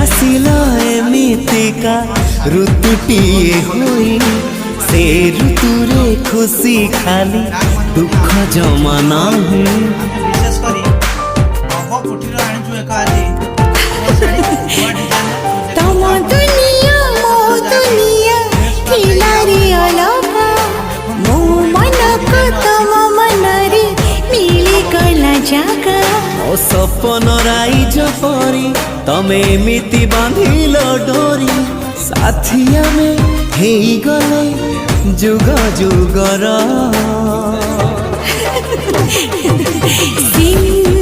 आसिल एमितिका ऋतुटीए होई से ऋतुरे खुशी खाली दुख जमा नाही विशेष करी अहो पुठीर आणी एका आली तम दुनिया मो दुनिया थिला रे अलगा मो मन को तम मन रे मिली गला जागा ओ सपन राइज परी तमे एमिति बांधिल डोरी साथिया में हेई गले जुग जुगर सिम